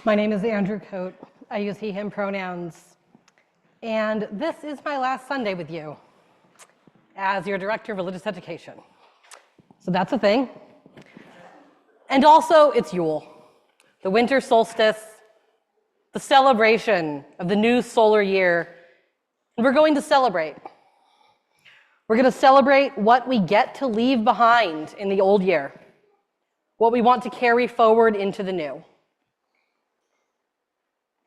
My name is Andrew Coate. I use he, him pronouns. And this is my last Sunday with you as your Director of Religious Education. So that's a thing. And also, it's Yule, the winter solstice, the celebration of the new solar year. And we're going to celebrate. We're going to celebrate what we get to leave behind in the old year, what we want to carry forward into the new.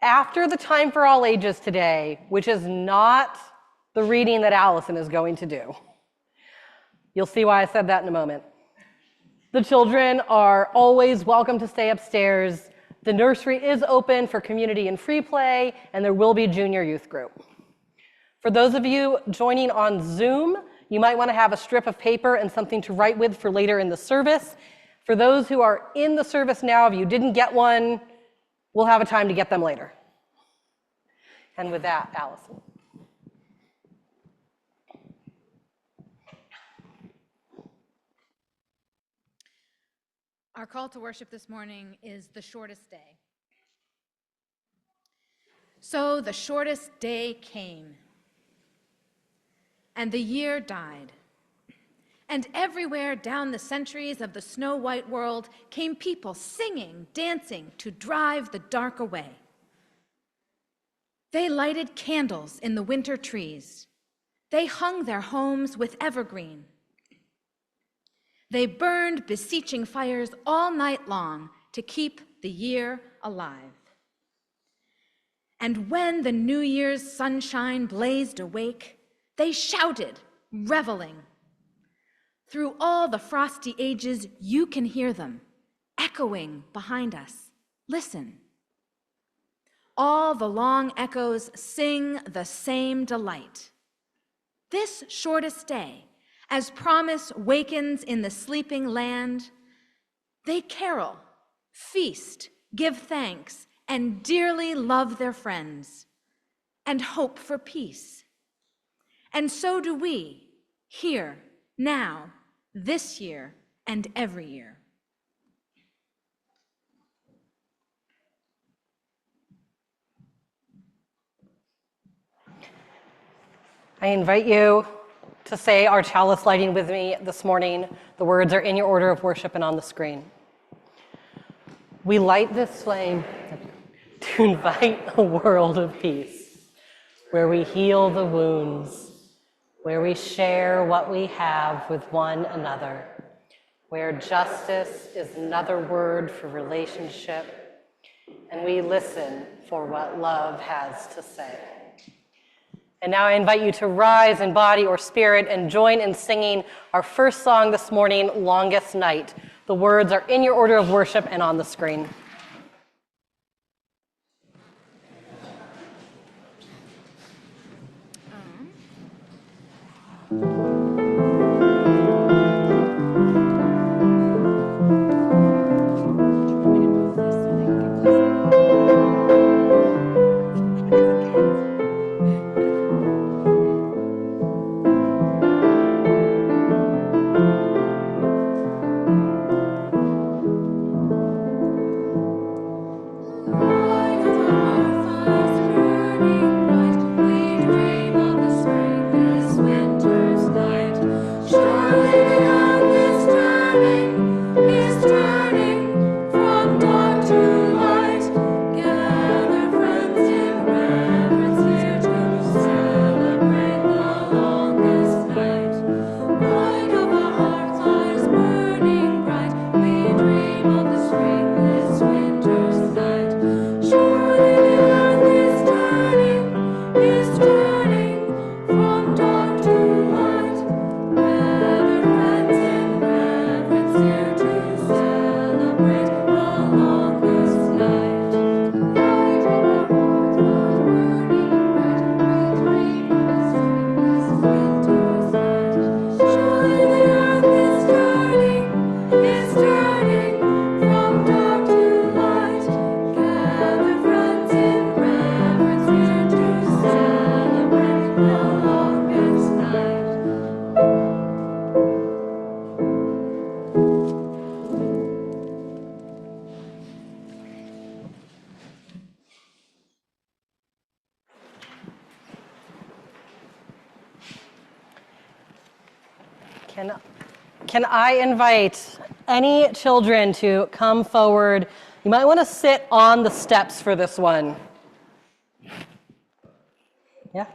After the time for all ages today, which is not the reading that Allison is going to do. You'll see why I said that in a moment. The children are always welcome to stay upstairs. The nursery is open for community and free play, and there will be a junior youth group. For those of you joining on Zoom, you might want to have a strip of paper and something to write with for later in the service. For those who are in the service now, if you didn't get one, we'll have a time to get them later. And with that, Allison. Our call to worship this morning is the shortest day. So the shortest day came, and the year died. And everywhere down the centuries of the snow-white world came people singing, dancing to drive the dark away. They lighted candles in the winter trees. They hung their homes with evergreen. They burned beseeching fires all night long to keep the year alive. And when the New Year's sunshine blazed awake, they shouted, reveling. Through all the frosty ages, you can hear them, echoing behind us. Listen. All the long echoes sing the same delight. This shortest day, as promise wakens in the sleeping land, they carol, feast, give thanks, and dearly love their friends, and hope for peace. And so do we, here, now, this year, and every year. I invite you to say our chalice lighting with me this morning. The words are in your order of worship and on the screen. We light this flame to invite a world of peace, where we heal the wounds, where we share what we have with one another, where justice is another word for relationship, and we listen for what love has to say. And now I invite you to rise in body or spirit and join in singing our first song this morning, Longest Night. The words are in your order of worship and on the screen. Can I invite any children to come forward? You might want to sit on the steps for this one. Yeah?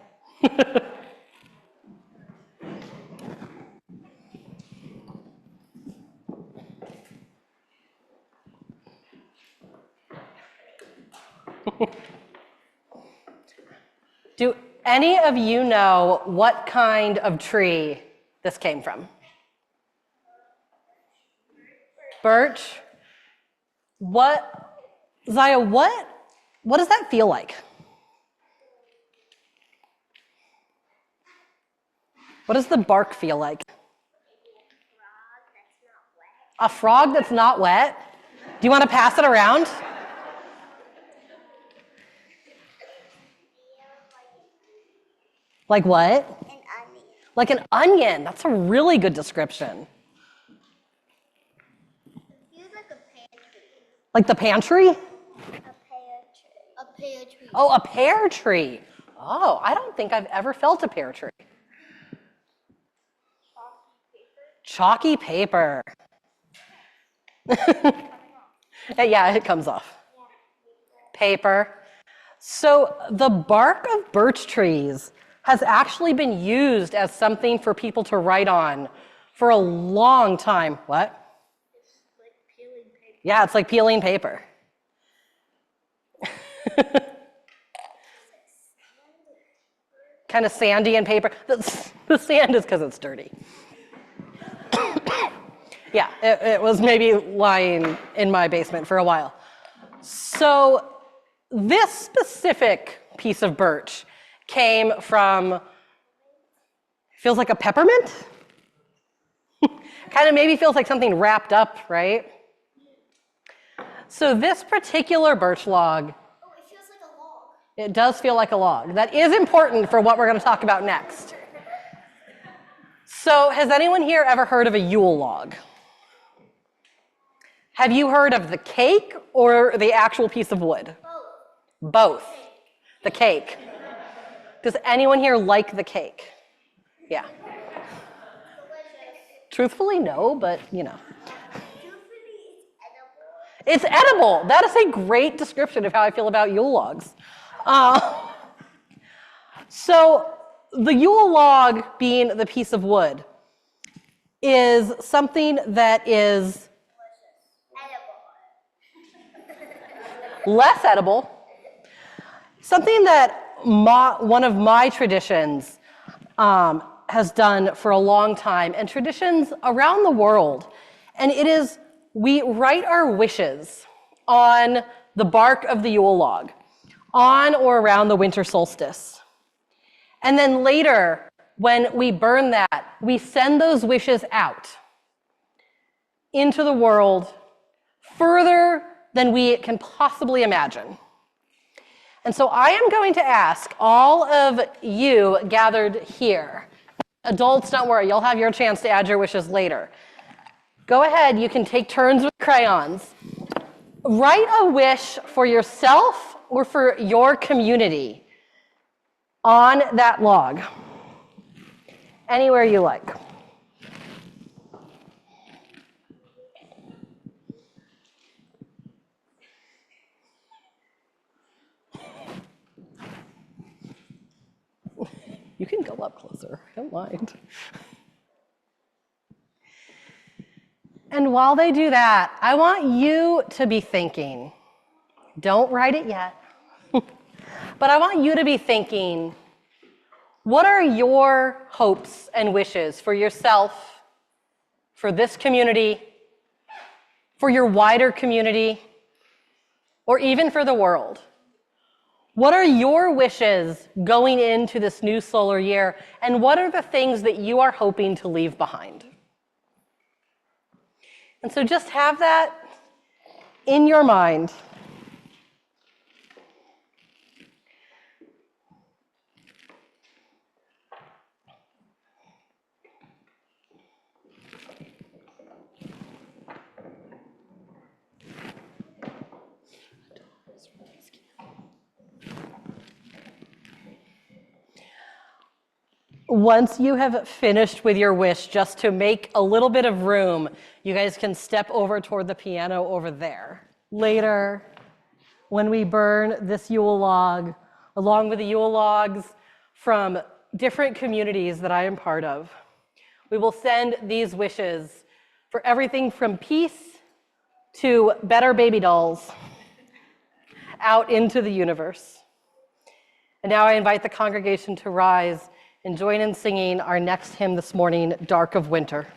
Do any of you know what kind of tree this came from? Birch? Zaya, what does that feel like? What does the bark feel like? A frog that's not wet? Do you want to pass it around? Like what? An onion. Like an onion. That's a really good description. Feels like a pear tree. Like the pantry? A pear tree. A pear tree. Oh, a pear tree. Oh, I don't think I've ever felt a pear tree. Chalky paper. Yeah, it comes off. Paper. So the bark of birch trees has actually been used as something for people to write on for a long time. What? It's like peeling paper. Yeah, it's like peeling paper. Kind of sandy and paper. The sand is because it's dirty. Yeah, it was maybe lying in my basement for a while. So this specific piece of birch came from, feels like a peppermint? Kind of maybe feels like something wrapped up, right? So this particular birch log, Oh, it feels like a log. it does feel like a log. That is important for what we're going to talk about next. So has anyone here ever heard of a Yule log? Have you heard of the cake or the actual piece of wood? Both. Both. The cake. Does anyone here like the cake? Yeah. Delicious. Truthfully, no, but you know. Truthfully, it's edible. It's edible. That is a great description of how I feel about Yule logs. So the Yule log, being the piece of wood, is something that is less edible, something that one of my traditions has done for a long time, and traditions around the world. And it is, we write our wishes on the bark of the Yule log, on or around the winter solstice. And then later, when we burn that, we send those wishes out into the world further than we can possibly imagine. And so I am going to ask all of you gathered here, adults, don't worry, you'll have your chance to add your wishes later. Go ahead, you can take turns with crayons. Write a wish for yourself or for your community on that log, anywhere you like. You can go up closer, I don't mind. And while they do that, I want you to be thinking, don't write it yet, but I want you to be thinking, what are your hopes and wishes for yourself, for this community, for your wider community, or even for the world? What are your wishes going into this new solar year, and what are the things that you are hoping to leave behind? And so just have that in your mind. Once you have finished with your wish, just to make a little bit of room, you guys can step over toward the piano over there. Later, when we burn this Yule log, along with the Yule logs from different communities that I am part of, we will send these wishes for everything from peace to better baby dolls out into the universe. And now I invite the congregation to rise and join in singing our next hymn this morning, Dark of Winter.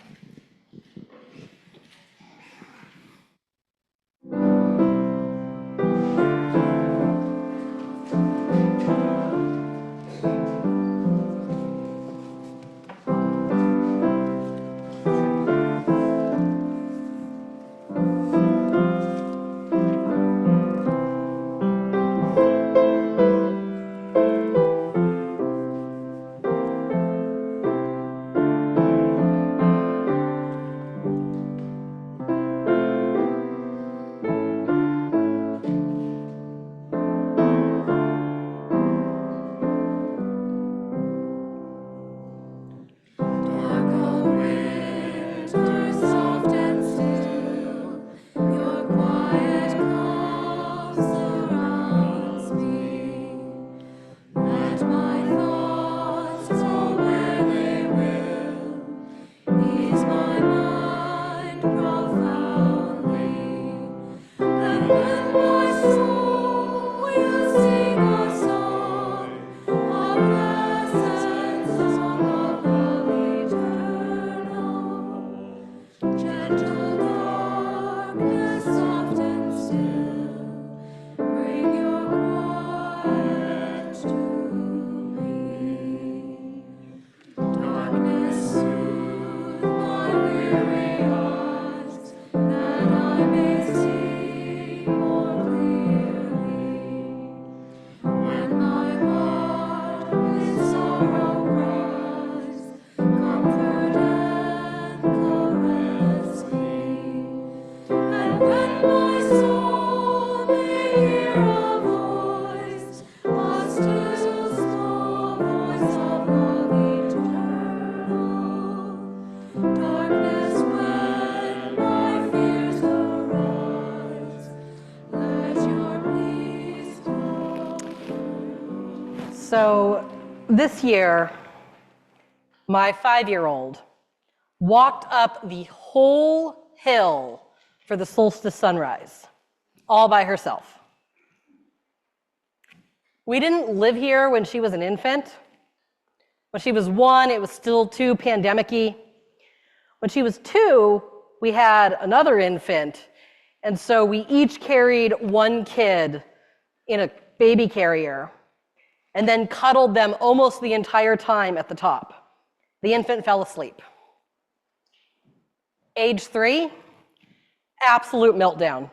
So this year, my 5-year-old walked up the whole hill for the Solstice sunrise, all by herself. We didn't live here when she was an infant. When she was 1, it was still too pandemic-y. When she was 2, we had another infant, and so we each carried one kid in a baby carrier and then cuddled them almost the entire time at the top. The infant fell asleep. Age 3, absolute meltdown.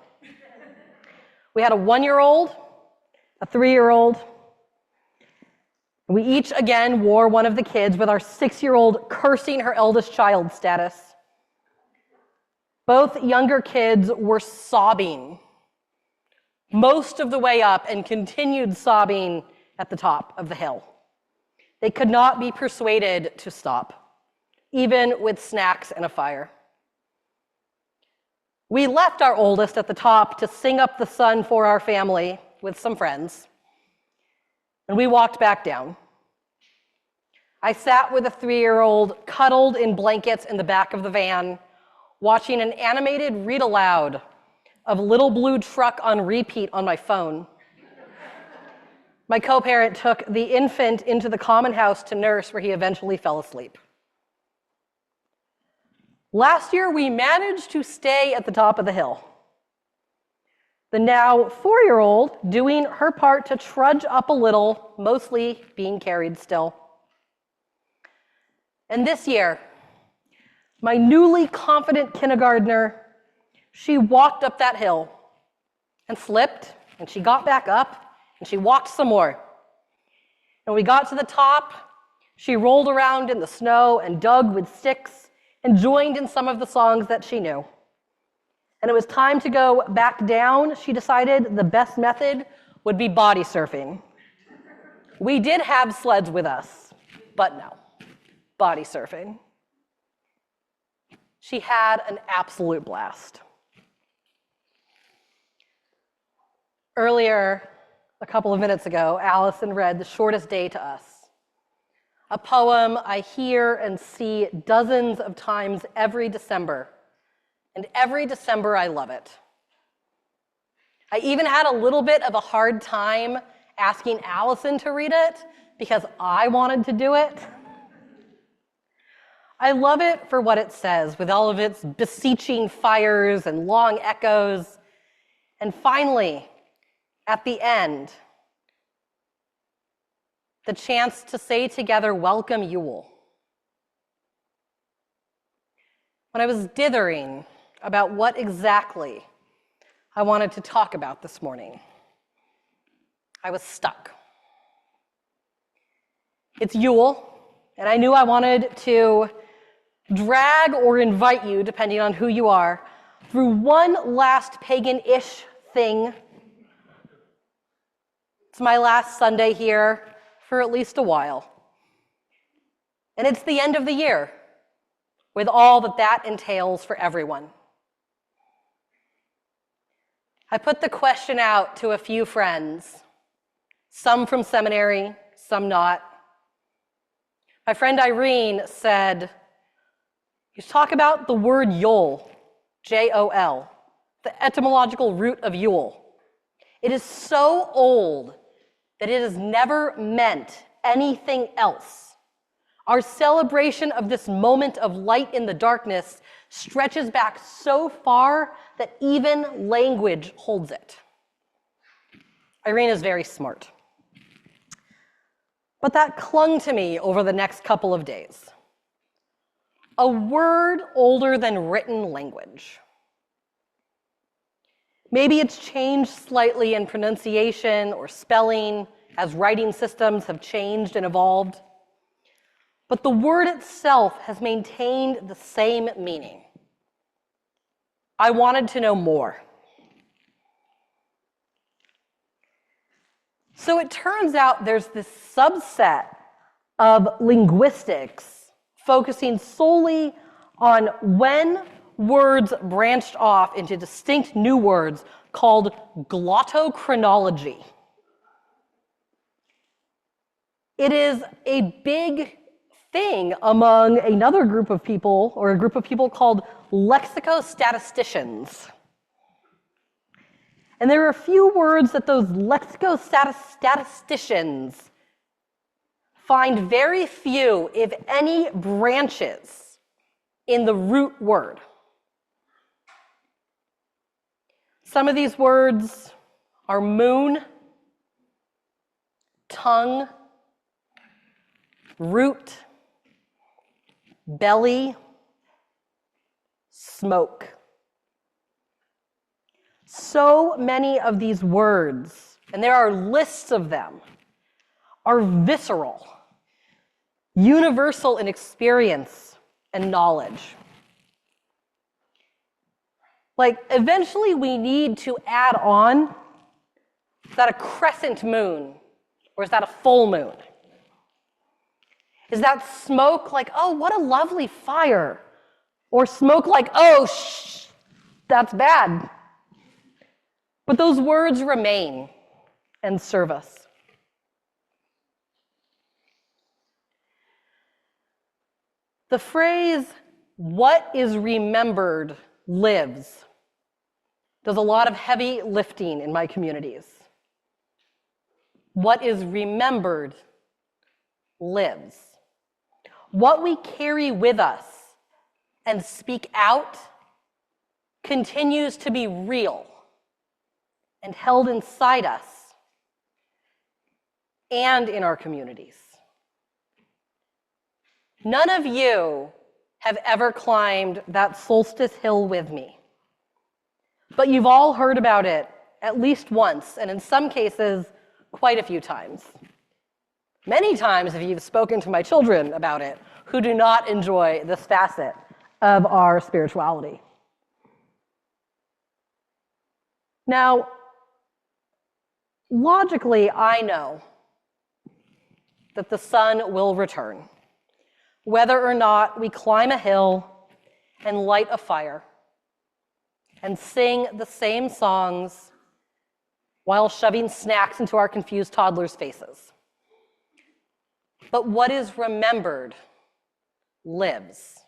We had a 1-year-old, a 3-year-old. We each again wore one of the kids, with our 6-year-old cursing her eldest child status. Both younger kids were sobbing most of the way up and continued sobbing at the top of the hill. They could not be persuaded to stop, even with snacks and a fire. We left our oldest at the top to sing up the sun for our family with some friends, and we walked back down. I sat with a 3-year-old cuddled in blankets in the back of the van, watching an animated read aloud of Little Blue Truck on repeat on my phone. My co-parent took the infant into the common house to nurse, where he eventually fell asleep. Last year, we managed to stay at the top of the hill. The now 4-year-old doing her part to trudge up a little, mostly being carried still. And this year, my newly confident kindergartner, she walked up that hill and slipped, and she got back up, and she walked some more. And when we got to the top, she rolled around in the snow and dug with sticks and joined in some of the songs that she knew. And it was time to go back down. She decided the best method would be body surfing. We did have sleds with us, but no. body surfing. She had an absolute blast. Earlier, a couple of minutes ago, Allison read The Shortest Day to us, a poem I hear and see dozens of times every December, and every December I love it. I even had a little bit of a hard time asking Allison to read it because I wanted to do it. I love it for what it says, with all of its beseeching fires and long echoes. And finally, at the end, the chance to say together, "Welcome, Yule." When I was dithering about what exactly I wanted to talk about this morning, I was stuck. It's Yule, and I knew I wanted to drag or invite you, depending on who you are, through one last pagan-ish thing. It's my last Sunday here for at least a while. And it's the end of the year, with all that that entails for everyone. I put the question out to a few friends, some from seminary, some not. My friend Irene said, "You talk about the word Yule, J-O-L, the etymological root of Yule. It is so old that it has never meant anything else. Our celebration of this moment of light in the darkness stretches back so far that even language holds it." Irene is very smart. But that clung to me over the next couple of days. A word older than written language. Maybe it's changed slightly in pronunciation or spelling as writing systems have changed and evolved. But the word itself has maintained the same meaning. I wanted to know more. So it turns out there's this subset of linguistics focusing solely on when words branched off into distinct new words called glottochronology. It is a big thing among another group of people, or a group of people called lexicostatisticians. And there are a few words that those lexicostatisticians find very few, if any, branches in the root word. Some of these words are moon, tongue, root, belly, smoke. So many of these words, and there are lists of them, are visceral, universal in experience and knowledge. Like, eventually we need to add on, is that a crescent moon, or is that a full moon? Is that smoke like, oh, what a lovely fire? Or smoke like, oh, shh, that's bad. But those words remain and serve us. The phrase, "what is remembered lives," does a lot of heavy lifting in my communities. What is remembered lives. What we carry with us and speak out continues to be real and held inside us and in our communities. None of you have ever climbed that Solstice hill with me, but you've all heard about it at least once, and in some cases, quite a few times. Many times if you've spoken to my children about it, who do not enjoy this facet of our spirituality. Now, logically, I know that the sun will return. whether or not we climb a hill and light a fire and sing the same songs while shoving snacks into our confused toddlers' faces. But what is remembered lives.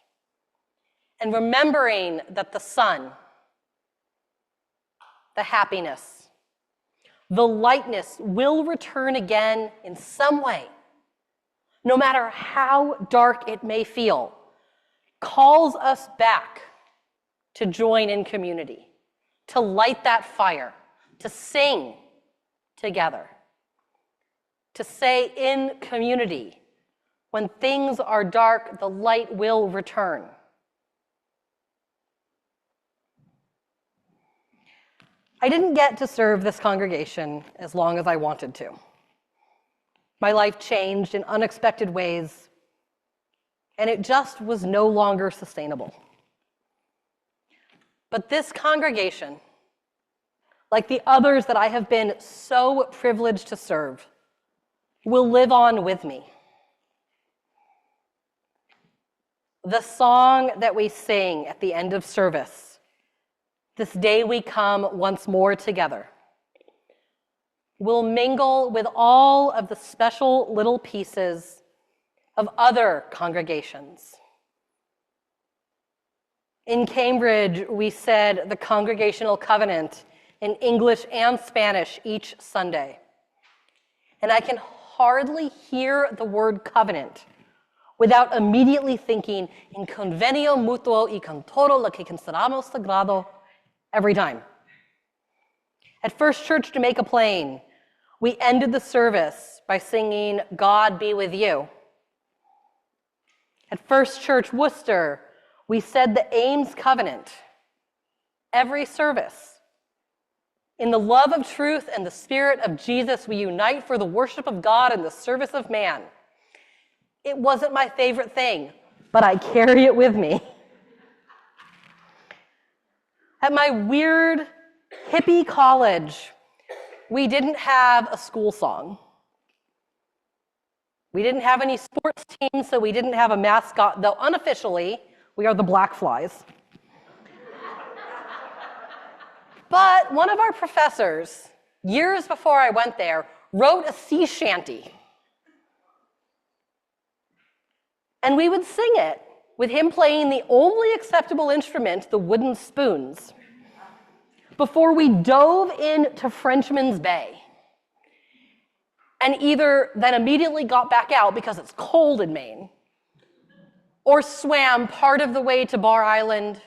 And remembering that the sun, the happiness, the lightness will return again in some way, no matter how dark it may feel, calls us back to join in community, to light that fire, to sing together, to say in community, when things are dark, the light will return. I didn't get to serve this congregation as long as I wanted to. My life changed in unexpected ways, and it just was no longer sustainable. But this congregation, like the others that I have been so privileged to serve, will live on with me. The song that we sing at the end of service, "This day we come once more together," will mingle with all of the special little pieces of other congregations. In Cambridge, we said the Congregational Covenant in English and Spanish each Sunday. And I can hardly hear the word covenant without immediately thinking in convenio mutuo y con todo lo que consideramos sagrado every time. At First Church Jamaica Plain, we ended the service by singing "God Be With You." At First Church Worcester, we said the Ames Covenant every service. In the love of truth and the Spirit of Jesus, we unite for the worship of God and the service of man. It wasn't my favorite thing, but I carry it with me. At my weird hippie college, we didn't have a school song. We didn't have any sports teams, so we didn't have a mascot, though unofficially, we are the Black Flies. But one of our professors, years before I went there, wrote a sea shanty. And we would sing it with him playing the only acceptable instrument, the wooden spoons, before we dove into Frenchman's Bay. And either then immediately got back out because it's cold in Maine, or swam part of the way to Bar Island,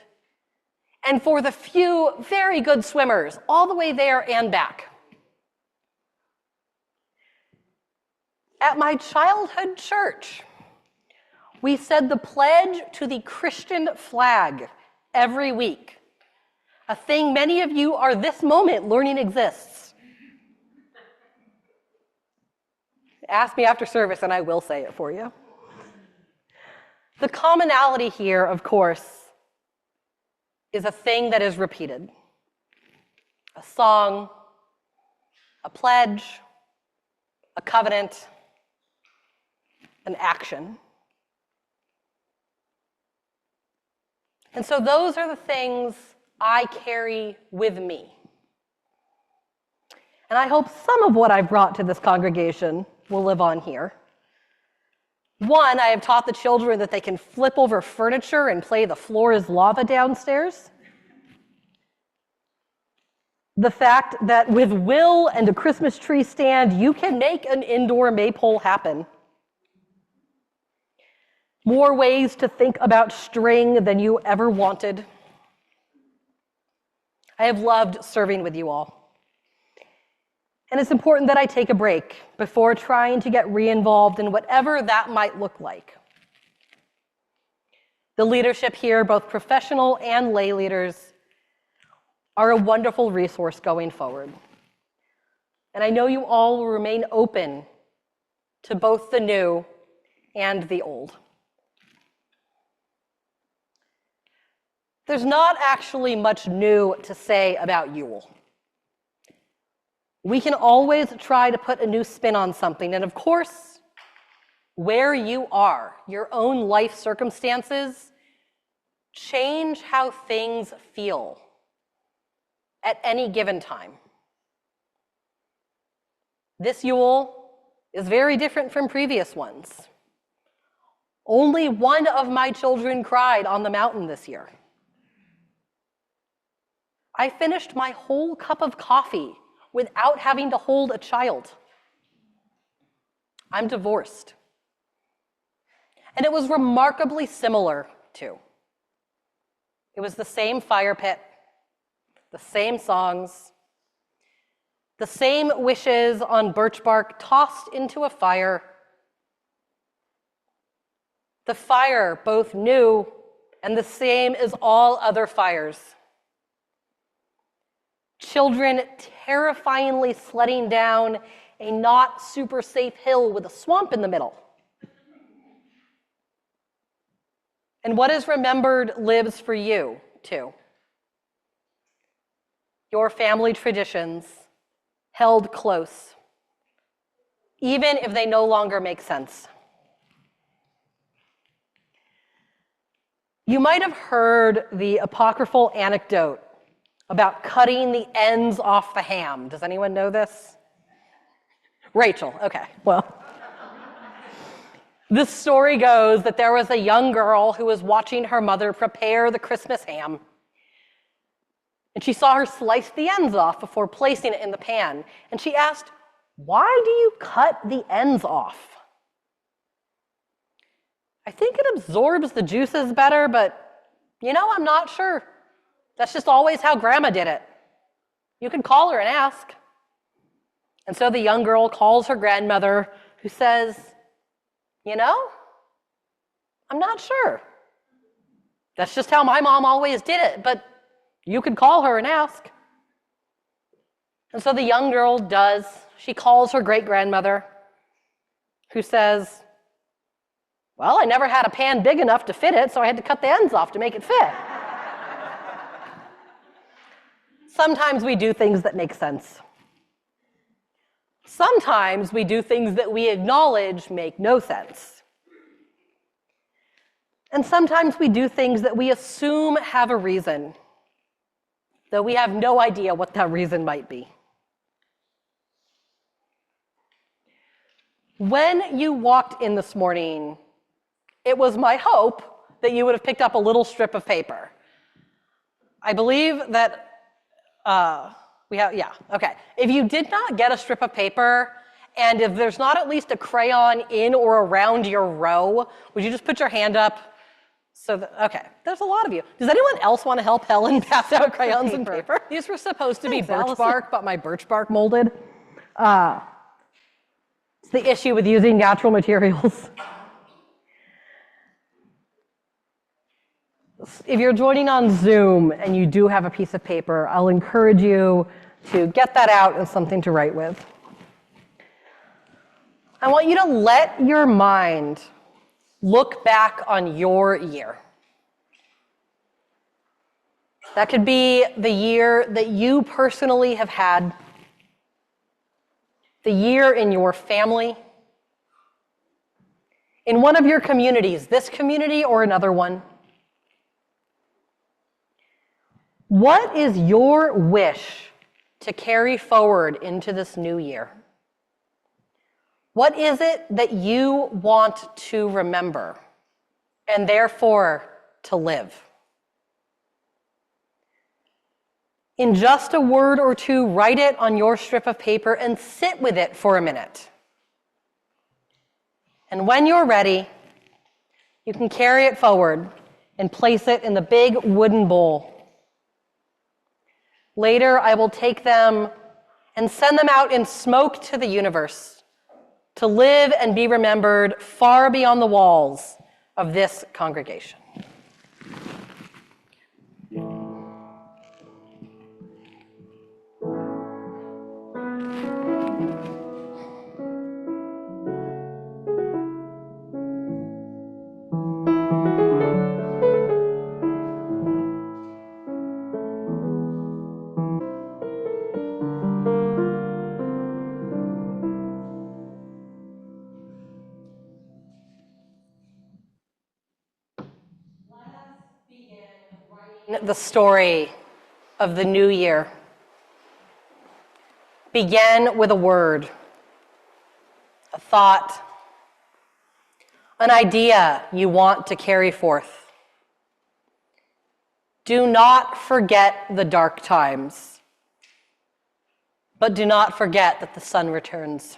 and for the few very good swimmers, all the way there and back. At my childhood church, we said the pledge to the Christian flag every week, a thing many of you are this moment learning exists. Ask me after service and I will say it for you. The commonality here, of course, is a thing that is repeated. A song, a pledge, a covenant, an action. And so those are the things I carry with me. And I hope some of what I've brought to this congregation will live on here. One, I have taught the children that they can flip over furniture and play "The Floor is Lava" downstairs. The fact that with will and a Christmas tree stand, you can make an indoor maypole happen. More ways to think about string than you ever wanted. I have loved serving with you all. And it's important that I take a break before trying to get re-involved in whatever that might look like. The leadership here, both professional and lay leaders, are a wonderful resource going forward. And I know you all will remain open to both the new and the old. There's not actually much new to say about Yule. We can always try to put a new spin on something, and of course, where you are, your own life circumstances, change how things feel at any given time. This Yule is very different from previous ones. Only one of my children cried on the mountain this year. I finished my whole cup of coffee without having to hold a child. I'm divorced. And it was remarkably similar, too. It was the same fire pit, the same songs, the same wishes on birch bark tossed into a fire. The fire both new and the same as all other fires. Children terrifyingly sledding down a not super safe hill with a swamp in the middle. And what is remembered lives for you, too. Your family traditions held close, even if they no longer make sense. You might have heard the apocryphal anecdote about cutting the ends off the ham. Does anyone know this? Rachel, okay, well. This story goes that there was a young girl who was watching her mother prepare the Christmas ham. And she saw her slice the ends off before placing it in the pan. And she asked, "Why do you cut the ends off?" "I think it absorbs the juices better, but I'm not sure. That's just always how Grandma did it. You can call her and ask." And so the young girl calls her grandmother, who says, "I'm not sure. That's just how my mom always did it, but you could call her and ask." And so the young girl does. She calls her great-grandmother, who says, "Well, I never had a pan big enough to fit it, so I had to cut the ends off to make it fit." Sometimes we do things that make sense. Sometimes we do things that we acknowledge make no sense. And sometimes we do things that we assume have a reason, though we have no idea what that reason might be. When you walked in this morning, it was my hope that you would have picked up a little strip of paper. I believe that okay. If you did not get a strip of paper, and if there's not at least a crayon in or around your row, would you just put your hand up? Okay, there's a lot of you. Does anyone else want to help Helen pass out crayons and paper? These were supposed to be birch bark, but my birch bark molded. It's the issue with using natural materials. If you're joining on Zoom and you do have a piece of paper, I'll encourage you to get that out and something to write with. I want you to let your mind look back on your year. That could be the year that you personally have had, the year in your family, in one of your communities, this community or another one. What is your wish to carry forward into this new year? What is it that you want to remember and therefore to live? In just a word or two, write it on your strip of paper and sit with it for a minute. And when you're ready, you can carry it forward and place it in the big wooden bowl. Later, I will take them and send them out in smoke to the universe to live and be remembered far beyond the walls of this congregation. The story of the new year. Begin with a word, a thought, an idea you want to carry forth. Do not forget the dark times, but do not forget that the sun returns.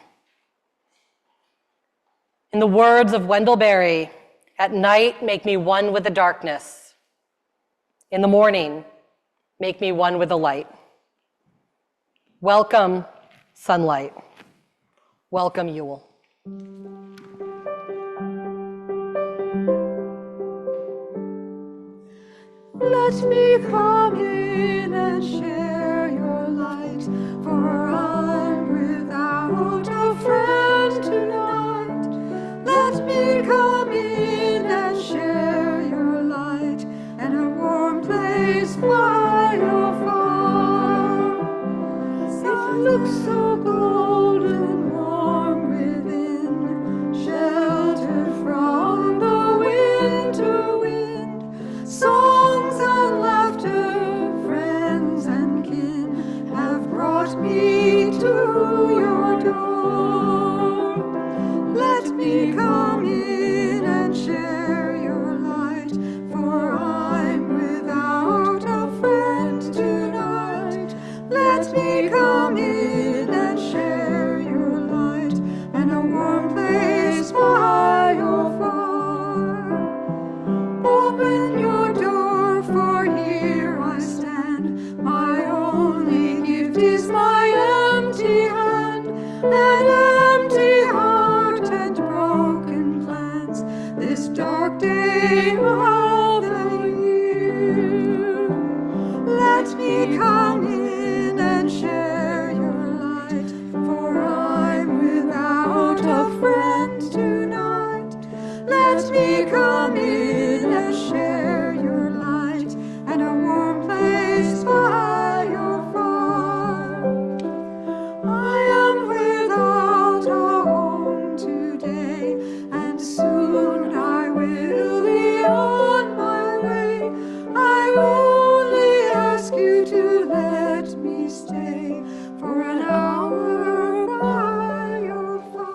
In the words of Wendell Berry, at night make me one with the darkness. In the morning, make me one with the light. Welcome, sunlight. Welcome, Yule. Let me come in and share your light, for I'm without a friend tonight. Let me come in and share your light, and a warm place by your fire. It looks so golden warm within, sheltered from the winter wind. Songs and laughter, friends and kin have brought me to your door. Let me come in and share your light, for I'm without a friend tonight. Let me come in and share your light, and a warm place by your fire. Open your door, for here I stand. My only gift is my empty hand, an empty heart and broken plans, this dark day of the year. Let me come in and share your light, for I'm without a friend tonight. Let me come in and share your light, and a warm place by your fire. I am without a home today, and soon I will be on my way. I only ask you to let me stay for an hour by your fire.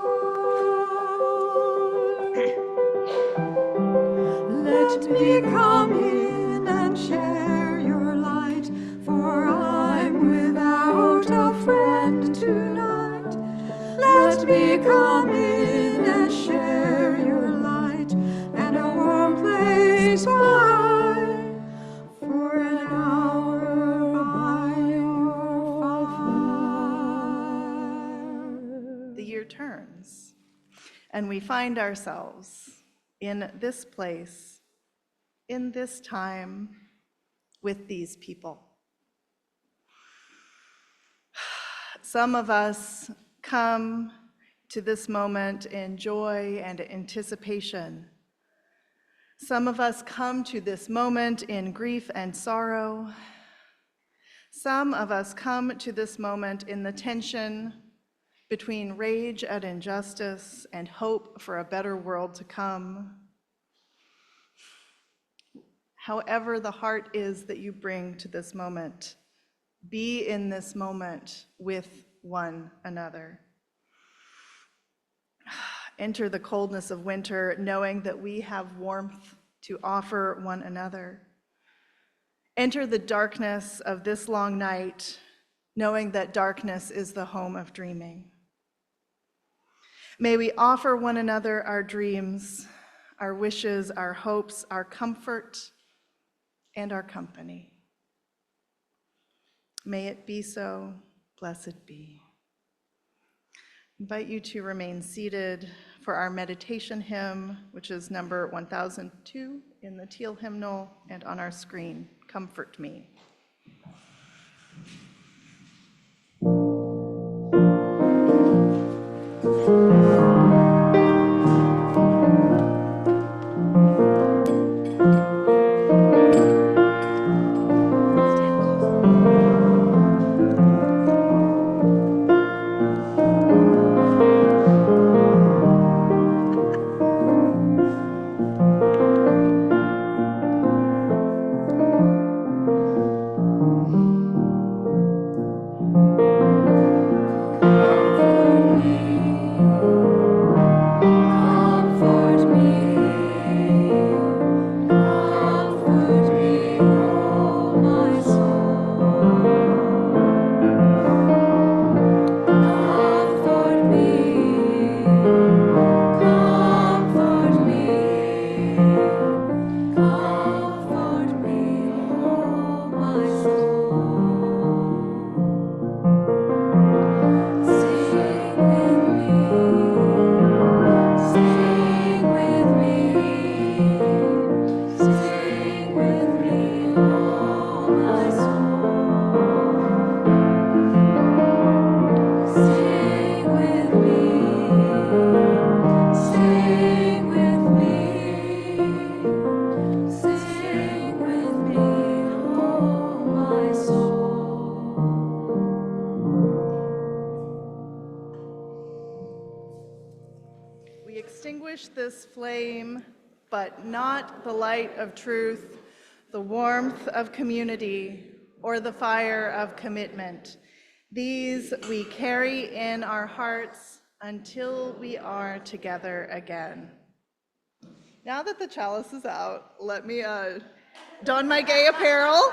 Let me come in and share your light, for I'm without a friend tonight. Let me come in and share your light, and a warm place by for an hour by your fire. The year turns, and we find ourselves in this place, in this time, with these people. Some of us come to this moment in joy and anticipation. Some of us come to this moment in grief and sorrow. Some of us come to this moment in the tension between rage at injustice and hope for a better world to come. However the heart is that you bring to this moment, be in this moment with one another. Enter the coldness of winter, knowing that we have warmth to offer one another. Enter the darkness of this long night, knowing that darkness is the home of dreaming. May we offer one another our dreams, our wishes, our hopes, our comfort, and our company. May it be so, blessed be. I invite you to remain seated for our meditation hymn, which is number 1002 in the teal hymnal and on our screen, Comfort Me. oh my soul. Sing with me, sing with me, sing with me, oh my soul. We extinguish this flame, but not the light of truth, the warmth of community, or the fire of commitment. These we carry in our hearts until we are together again. Now that the chalice is out, let me don my gay apparel.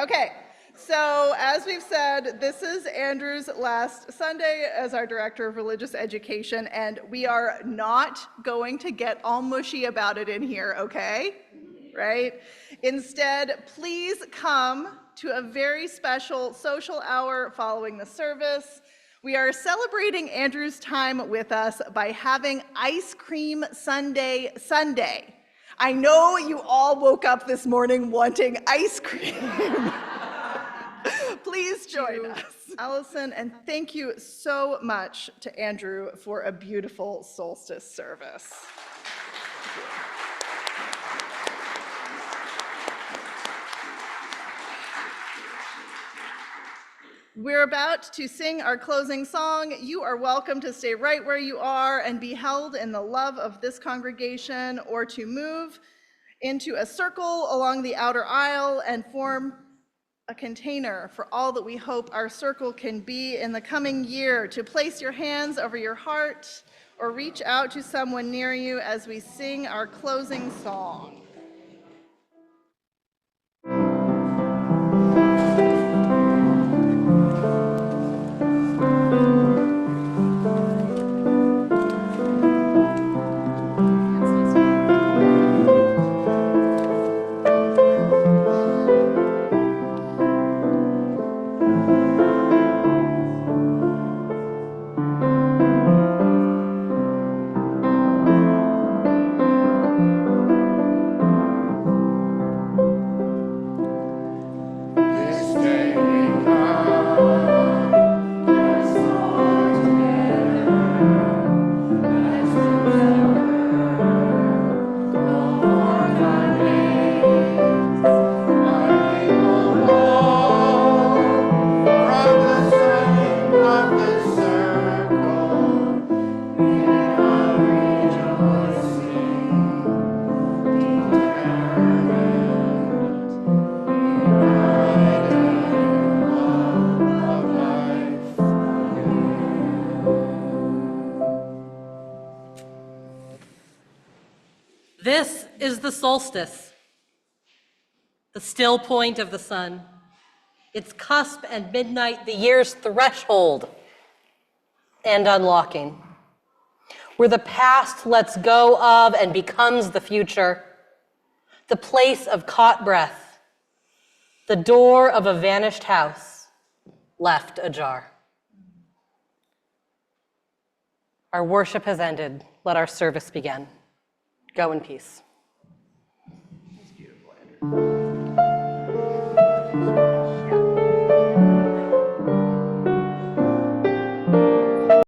Okay, so as we've said, this is Andrew's last Sunday as our Director of Religious Education, and we are not going to get all mushy about it in here, okay? Right? Instead, please come to a very special social hour following the service. We are celebrating Andrew's time with us by having Ice Cream Sunday. I know you all woke up this morning wanting ice cream. Please join us. Allison, and thank you so much to Andrew for a beautiful solstice service. We're about to sing our closing song. You are welcome to stay right where you are and be held in the love of this congregation, or to move into a circle along the outer aisle and form a container for all that we hope our circle can be in the coming year, to place your hands over your heart or reach out to someone near you as we sing our closing song. This is the solstice, the still point of the sun, its cusp and midnight, the year's threshold and unlocking, where the past lets go of and becomes the future, the place of caught breath, the door of a vanished house left ajar. Our worship has ended. Let our service begin. Go in peace.